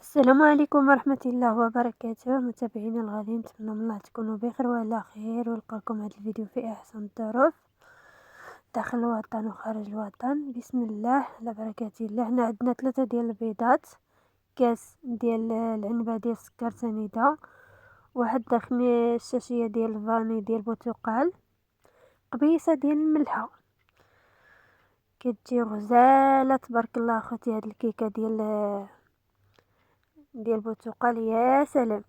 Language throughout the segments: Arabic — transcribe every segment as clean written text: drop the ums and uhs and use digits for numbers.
السلام عليكم ورحمة الله وبركاته متابعينا الغاليين، نتمنى من الله تكونوا بخير وعلى خير، ولقاكم هذا الفيديو في احسن الظروف داخل الوطن وخارج الوطن. بسم الله على بركة الله. هنا عندنا 3 ديال البيضات، كاس ديال العنبه ديال السكر سنيده، واحد داخل الشاشيه ديال الفاني ديال البرتقال، قبيصه ديال الملحه. كتجي غزاله تبارك الله اخوتي. هاد الكيكه ديال البرتقال يا سلام.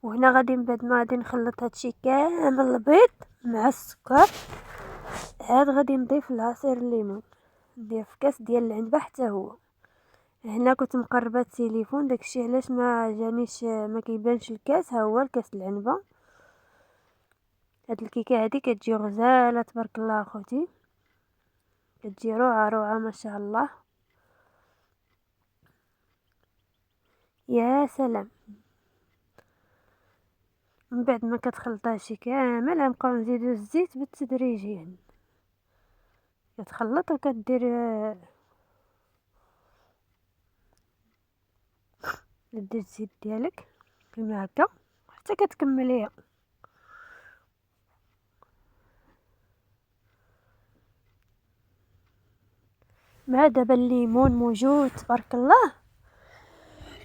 وهنا غادي من بعد ما غادي نخلط هادشي كامل البيض مع السكر، عاد غادي نضيف العصير الليمون، ندير في كاس ديال العنبه حتى هو. هنا كنت مقربه التليفون داكشي علاش ما جانيش ما كيبانش الكاس. ها هو الكاس العنبه. هاد الكيكه هادي كتجي غزاله تبارك الله اخوتي، كتجي روعه روعه ما شاء الله يا سلام. من بعد ما كتخلط هادشي كامل غنبقاو نزيدو الزيت بالتدريج، يعني كتخلط وكدير دير الزيت ديالك كيما هكا حتى كتكمليها. مع دابا الليمون موجود تبارك الله،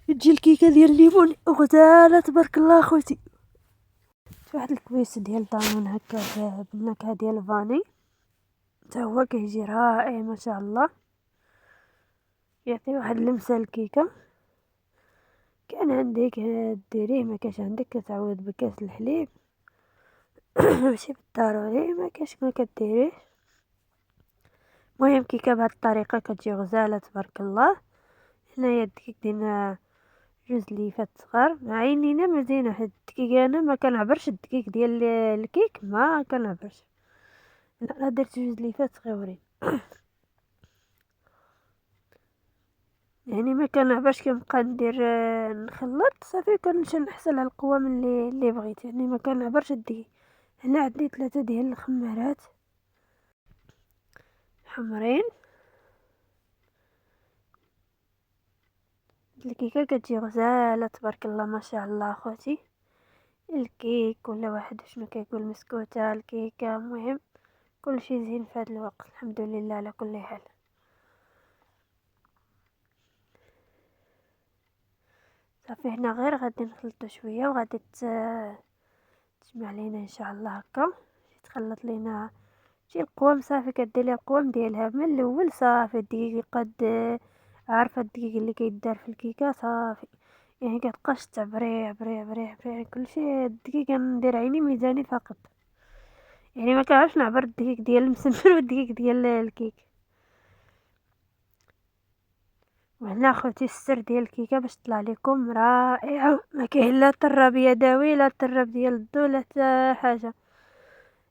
تجي الكيكه ديال الليمون غزاله تبارك الله اخوتي. واحد الكويس ديال دانون هكا بالنكهه ديال الفاني حتى هو كيجي رائع ما شاء الله، يعطي واحد اللمسه الكيكه. كان عندك ديريه، ما كاش عندك كتعوض بكاس الحليب ماشي بالضروري، ما كاش ما كديريه. المهم كيكه بهاد الطريقه كتجي غزاله تبارك الله. هنايا الدقيق دينا 2 ليفات صغار مع عينينا مزيانه، حيت الدقيق انا ما كنعبرش الدقيق ديال الكيك، ما كنعبرش. لا درت 2 ليفات صغيورين يعني ما كنعبرش، كنبقى ندير نخلط صافي كنمشي نحصل على القوام اللي بغيت، يعني ما كنعبرش الدقيق. هنا عندي 3 ديال الخمارات حمرين. الكيكه كتجي غزاله تبارك الله ما شاء الله اخوتي. الكيك ولا واحد شنو كيقول مسكوته الكيكه، المهم كل شيء زين في هذا الوقت الحمد لله على كل حال. صافي هنا غير غادي نخلطو شويه وغادي تجمع لينا ان شاء الله هكا، تخلط لينا شي القوام. صافي كدير ليها القوام ديالها من الاول صافي. الدقيق قد عارفه الدقيق اللي كيدار في الكيكه صافي، يعني كتبقاش تعبري عبري عبري عبري كلشي. الدقيق ندير عيني ميزاني فقط، يعني ما كنعرفش نعبر الدقيق ديال المسمن والدقيق ديال الكيك. وهنا خوتي السر ديال الكيكه باش تطلع لكم رائعه، ما كاين لا طراب يدوي لا طراب ديال الضو لا حتى حاجه،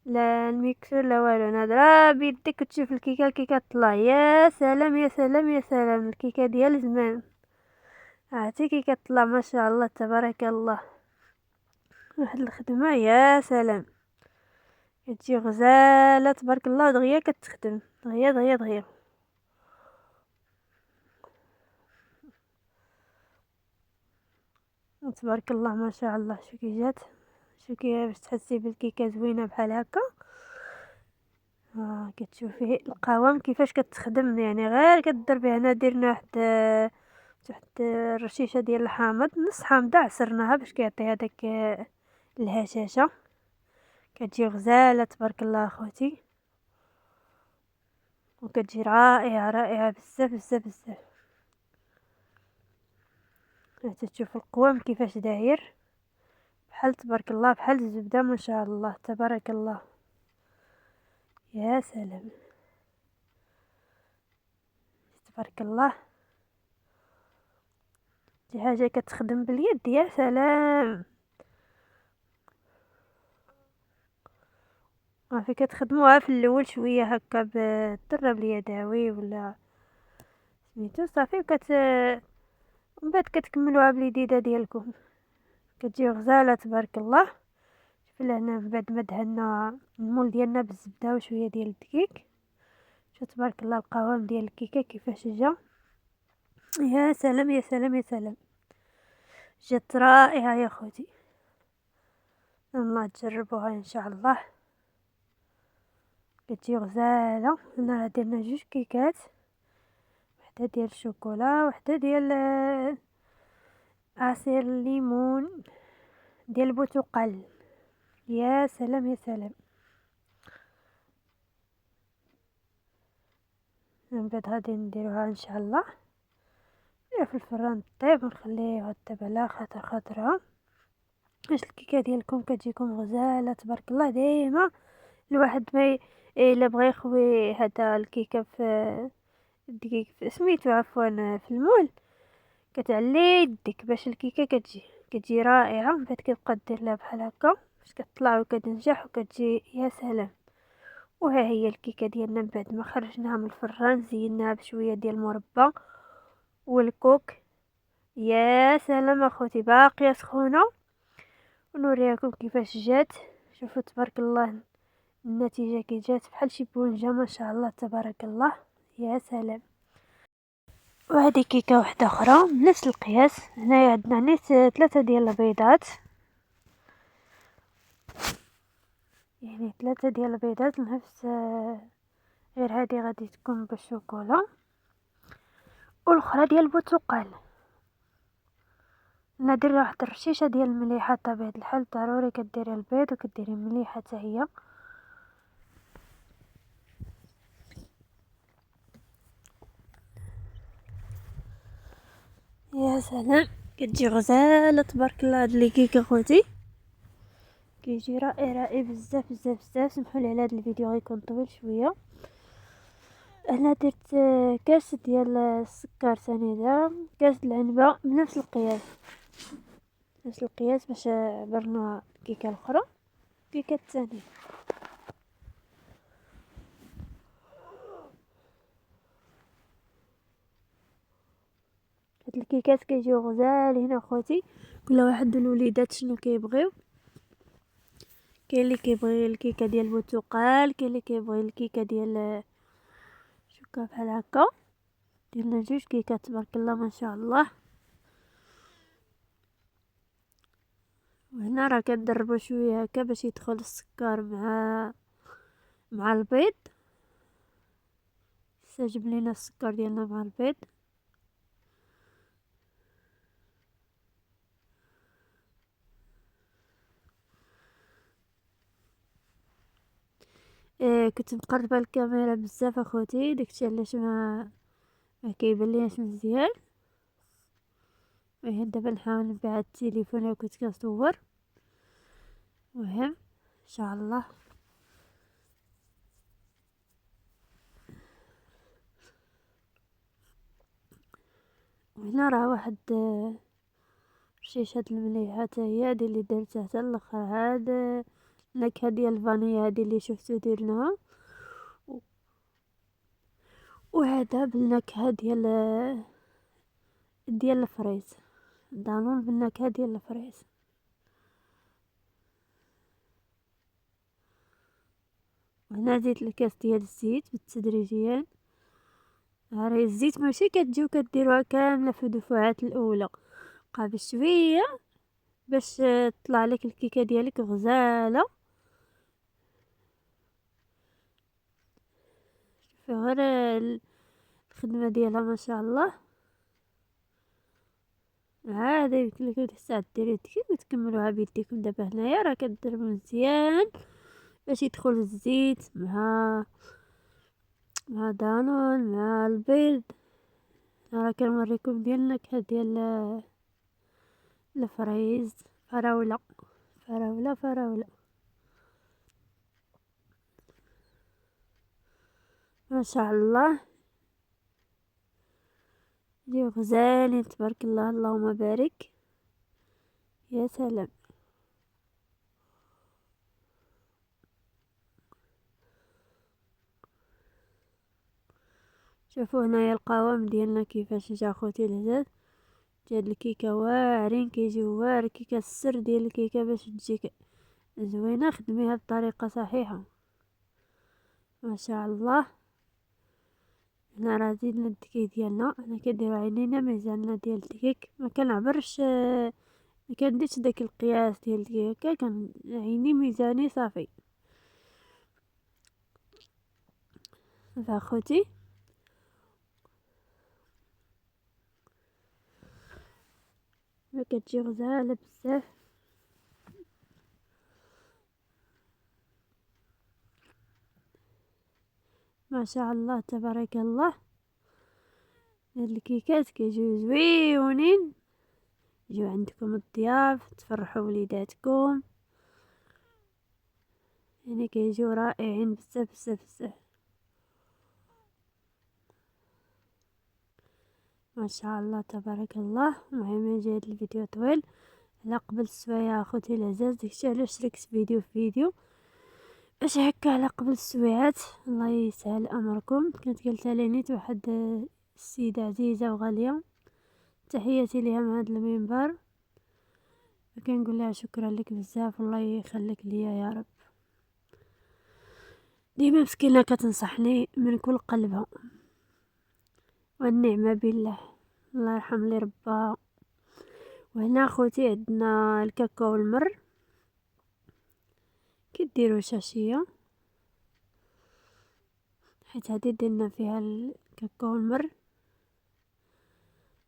لا الميكسور لا والو. نضرب بيدك وتشوف الكيكه تطلع يا سلام يا سلام يا سلام. الكيكه ديال زمان عرفتي كي كتطلع ما شاء الله تبارك الله، واحد الخدمه يا سلام. كتجي غزاله تبارك الله دغيا كتخدم دغيا دغيا دغيا. تبارك الله ما شاء الله. شو كي جات، شو كي باش تحسي بالكيكه زوينه بحال هكا. كتشوفي القوام كيفاش كتخدم، يعني غير كضربي. هنا درنا واحد الرشيشه ديال الحامض، نص حامضه عصرناها باش كيعطي هذاك الهشاشه. كتجي غزاله تبارك الله اخوتي، وكتجي رائعه رائعه بزاف بزاف بزاف. حتى تشوف القوام كيفاش داير، بحال تبارك الله بحال الزبده ما شاء الله تبارك الله يا سلام تبارك الله. شي حاجه كتخدم باليد يا سلام. صافي كتخدموها في الاول شويه هكا بالطراب اليدوي ولا سميتو صافي، من بعد كتكملوها باليديده ديالكم. كتجي غزاله تبارك الله. شوف لهنا من بعد ما دهنا المول ديالنا بالزبده وشويه ديال الدقيق، شوف تبارك الله القوام ديال الكيكه كيفاش جا. يا سلام يا سلام يا سلام. جات رائعة يا خوتي. الله تجربوها ان شاء الله. كتجي غزالة. هنا راه درنا جوج كيكات، وحدة ديال الشوكولا وحدة ديال عصير الليمون ديال البرتقال. يا سلام يا سلام. من بعد غادي نديروها ان شاء الله، نديروها في الفران طيب ونخليوها طيب على خاطرها باش الكيكه ديالكم كتجيكم غزاله تبارك الله. ديما الواحد ما الا بغى يخوي هذا الكيكه في الدقيق في سميتو عفوا في المول، كتعلي يديك باش الكيكه كتجي رائعه. من بعد كتبقى دير لها بحال هكا باش كتطلع وكتنجح وكتجي يا سلام. وها هي الكيكه ديالنا من بعد ما خرجناها من الفران، زيناها بشويه ديال المربى والكوك. يا سلام اخوتي، باقيه سخونه ونوريكم كيفاش جات. شوفوا تبارك الله النتيجه كي جات بحال شي بونجه ما شاء الله تبارك الله. يا سلام. وهذه كيكه واحده اخرى بنفس القياس. هنايا عندنا نيت 3 ديال البيضات، يعني 3 ديال البيضات نفس غير هذه غادي تكون بالشوكولا والاخرى ديال البرتقال. ندير واحد الرشيشه ديال المليحه بطبيعه الحال، ضروري كديري البيض وكديري المليحه حتى هي. يا سلام كتجي غزاله تبارك الله. هاد لي كيكه خوتي كيجي رائع بزاف بزاف بزاف. سمحوا لي على هذا الفيديو غيكون طويل شويه. هنا درت كاس ديال السكر سنيده، كاس العنبه بنفس القياس، نفس القياس باش عبرنا الكيكه الاخرى الكيكه الثانيه. هاد الكيكات كيجيو غزالين اخوتي. كل واحد الوليدات شنو كيبغيو. كاين اللي كيبغي الكيكه ديال البرتقال، كاين اللي كيبغي الكيكه ديال شوكا بحال هكا. درنا جوج كيكات تبارك الله ما شاء الله. وهنا راه كندربو شويه هكا باش يدخل السكر مع البيض. يستجب لينا السكر ديالنا مع البيض. كنت مقربه الكاميرا بزاف اخوتي، داكشي علاش ما كيبان مزيان. دابا نحاول نبعد التليفون كنت كنصور. مهم ان شاء الله. وهنا راه واحد رشيشه المليحه حتى هي هذه اللي درتها حتى الاخر. هاد النكهه ديال الفانيلا هذه اللي شفتو درناها، وهذا بالنكهه ديال الفريز، دانون بالنكهه ديال الفريز. وهنا زيت الكاس ديال الزيت بالتدريجيا. راه الزيت ماشي كتجيو كديروها كامله في الدفعات الاولى، بقى بشويه باش تطلع لك الكيكه ديالك غزاله. شوفي غير الخدمه ديالها ما شاء الله. عاد يمكن لكم ديك الساعه ديري الدقيق وتكملوها بيديكم. دابا هنايا راه كضرب مزيان باش يدخل الزيت مع دانون مع البيض. راه كنوريكم ديال النكهه ديال الفريز. فراوله فراوله فراوله ما شاء الله. جيو غزالين تبارك الله اللهم بارك. يا سلام. شوفوا هنايا القوام ديالنا كيفاش جا خوتي الهزاز. هاد الكيكه واعرين كيجيو واعر. كيكه السر ديال الكيكه باش تجيك زوينه خدميها بطريقه صحيحه ما شاء الله. هنا راه زيدنا الدقيق ديالنا. انا كنديرو عينينا ميزاننا ديال الدقيق. ما كنعبرش مكنديرش داك القياس ديال هكا، كان عيني ميزاني صافي. فاخوتي ما كتجي غزاله بزاف، ما شاء الله تبارك الله. هاد الكيكات كيجيو زويونين، يجيو عندكم الضياف تفرحوا وليداتكم، يعني كيجيو رائعين بزاف بزاف بزاف، ما شاء الله تبارك الله. المهم جا هاد الفيديو طويل على قبل السوايع اخوتي العزاز، داكشي علاش شركت فيديو باش هكا على قبل السويعات. الله يسهل امركم. كانت قالت لي نيت واحد السيده عزيزه وغاليه، تحياتي ليها من هذا المنبر، كنقول لها شكرا لك بزاف، الله يخليك ليا يا رب. ديما مسكينه كتنصحني من كل قلبها، والنعمه بالله، الله يرحم لي ربها. وهنا خوتي عندنا الكاكاو والمر، كديروا شاشيه، حيت هادي درنا فيها الكاكاو والمر،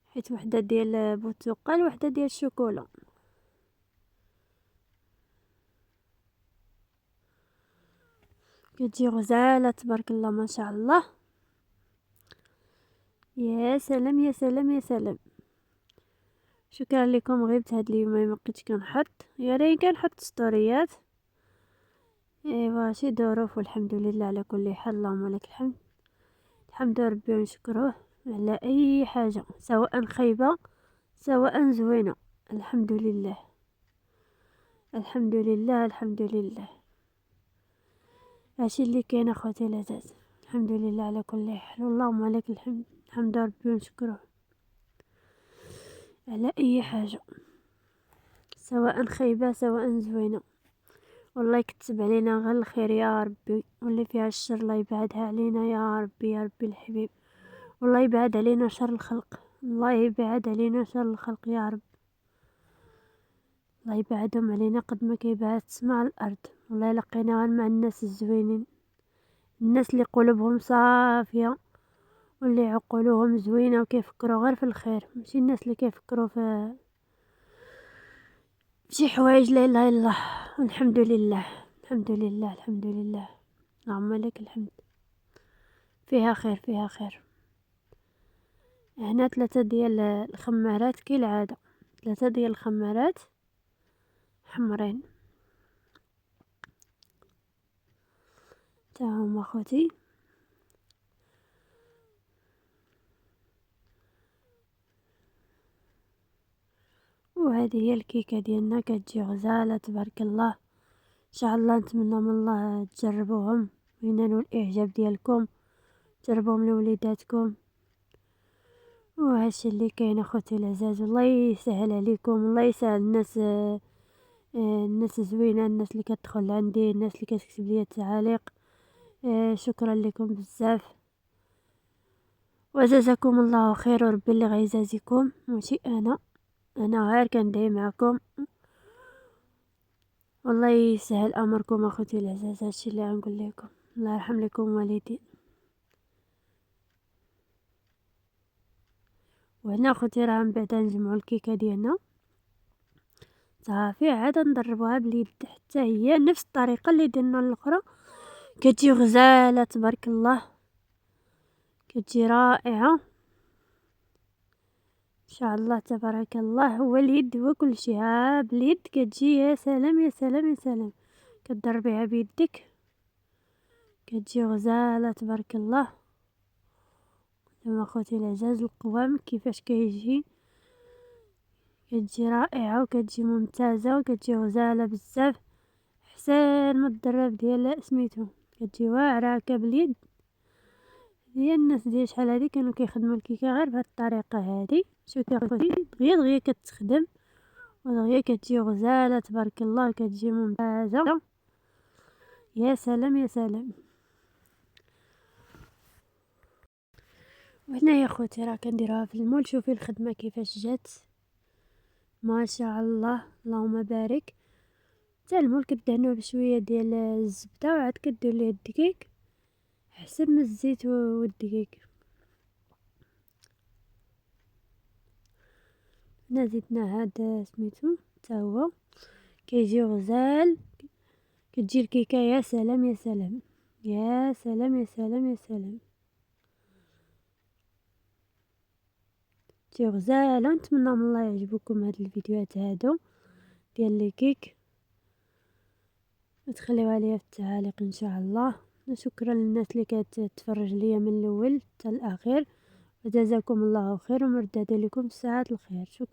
حيت وحده ديال برتقال وحده ديال الشوكولا. كتجي غزاله تبارك الله ما شاء الله. يا سلام يا سلام يا سلام. شكرا لكم. غيبت هاد اليومين ما بقيتش كنحط، يا ريت كنحط ستوريات، ايوا شي ظروف، والحمد لله على كل حال، اللهم لك الحمد. الحمد ربي ونشكروه على اي حاجه، سواء خايبه سواء زوينه، الحمد لله الحمد لله الحمد لله. هادشي اللي كاين اخوتي العزاز، الحمد لله على كل حال، اللهم لك الحمد. الحمد ربي ونشكروه على اي حاجه، سواء خايبه سواء زوينه، والله يكتب علينا غير الخير يا ربي، واللي فيها الشر الله يبعدها علينا يا ربي يا ربي الحبيب، والله يبعد علينا شر الخلق، الله يبعد علينا شر الخلق يا رب، الله يبعدهم علينا قد ما كيبعد السما على الارض. والله يلقينا غير مع الناس الزوينين، الناس اللي قلوبهم صافيه واللي عقولهم زوينه وكيفكروا غير في الخير، ماشي الناس اللي كيفكروا في شي حوايج لا اله الا الله. والحمد لله الحمد لله الحمد لله، اللهم لك الحمد. فيها خير فيها خير. هنا 3 ديال الخمارات كالعاده، 3 ديال الخمارات حمرين تاهم اخوتي. وهذه هي الكيكه ديالنا، كتجي غزاله تبارك الله. ان شاء الله نتمنى من الله تجربوهم وينالوا الاعجاب ديالكم، جربوهم لوليداتكم. وهادشي اللي كاين اخوتي العزاز، الله يسهل عليكم، الله يسهل الناس، الناس زوينه، الناس اللي كتدخل عندي، الناس اللي كتكتب لي التعاليق، شكرا لكم بزاف، وجزاكم الله خير، وربي اللي غيجازيكم ماشي انا غير كندعي معكم. والله يسهل امركم اخوتي العزاز، هادشي اللي غنقول لكم، الله يرحم لكم والدين. وهنا اخوتي راه من بعد نجمعوا الكيكه ديالنا صافي، عاد نضربوها باليد حتى هي نفس الطريقه اللي درنا الاخرى، كتجي غزاله تبارك الله، كتجي رائعه ان شاء الله تبارك الله. هو اليد هو كل شيء، ها باليد كتجي يا سلام يا سلام يا سلام، كتضربيها بيدك كتجي غزاله تبارك الله. لما اخوتي العزاز القوام كيفاش كيجي، كتجي رائعه وكتجي ممتازه وكتجي غزاله بزاف، حسن ما الدراب ديال سميتو، كتجي واعره هكا باليد. هي الناس ديال شحال هادي كانوا كيخدموا الكيكه غير بهاد الطريقه هادي، شوفي اخوتي دغيا دغيا كتخدم ودغيا كتجي غزاله تبارك الله، كتجي ممتازه يا سلام يا سلام. وهنا يا خوتي راه كنديروها في المول، شوفي الخدمه كيفاش جات، ما شاء الله، اللهم بارك. حتى المول كدهنوه بشويه ديال الزبده وعاد كدير ليه الدقيق احسن من الزيت والدقيق. هنا زدنا هاد سميتو حتى هو كيجيو غزال. كتجي الكيكه يا سلام يا سلام يا سلام يا سلام يا سلام، تجي غزاله. ونتمنى من الله يعجبكم هاد الفيديوهات هادو ديال لي كيك، وتخليوها ليا في التعاليق ان شاء الله. وشكرا للناس اللي كتتفرج ليا من الاول حتى الاخير، وجزاكم الله خير ومرددا لكم ساعات الخير. شكرا.